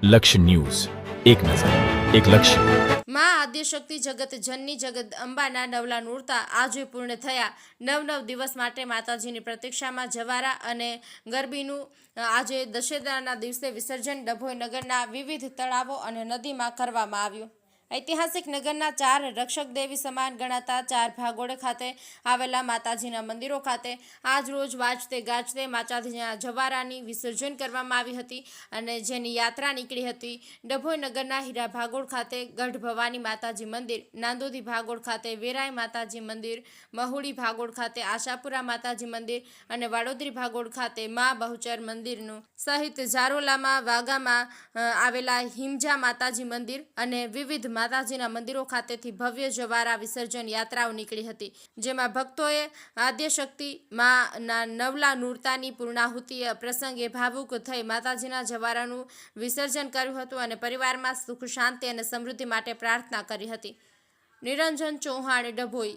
લક્ષ્ય ન્યૂઝ, એક નજર, એક લક્ષ્ય. માં આદ્યશક્તિ જગત જનની જગત અંબાના નવલા નોરતા આજે પૂર્ણ થયા. નવ દિવસ માટે માતાજીની પ્રતીક્ષામાં જવારા અને ગરબીનું આજે દશેરાના દિવસે વિસર્જન ડભોઈ નગરના વિવિધ તળાવો અને નદીમાં કરવામાં આવ્યું. ઐતિહાસિક નગરના 4 રક્ષક દેવી સમાન ગણાતા 4 ભાગોળ ખાતે આવેલા માતાજીના મંદિરો ખાતે આજ રોજ વાજતે ગાજતે માતાજીના જવારાની વિસર્જન કરવામાં આવી હતી અને જેની યાત્રા નીકળી હતી. ડભોઈ નગરના હીરા ભાગોળ ખાતે ગઢ ભવાની માતાજી મંદિર, નાંદોદી ભાગોળ ખાતે વેરાઈ માતાજી મંદિર, મહુડી ભાગોળ ખાતે આશાપુરા માતાજી મંદિર અને વાડોદરી ભાગોળ ખાતે મા બહુચર મંદિરનું સહિત ઝારોલામાં વાગામાં આવેલા હિમજા માતાજી મંદિર અને વિવિધ માતાજીના મંદિરો ખાતેથી ભવ્ય જવારા વિસર્જન યાત્રાઓ નીકળી હતી, જેમાં ભક્તોએ આદ્યશક્તિ માના નવલા નૂરતાની પૂર્ણાહુતિ પ્રસંગે ભાવુક થઈ માતાજીના જવારાનું વિસર્જન કર્યું હતું અને પરિવારમાં સુખ શાંતિ અને સમૃદ્ધિ માટે પ્રાર્થના કરી હતી. નિરંજન ચૌહાણ, ડભોઈ.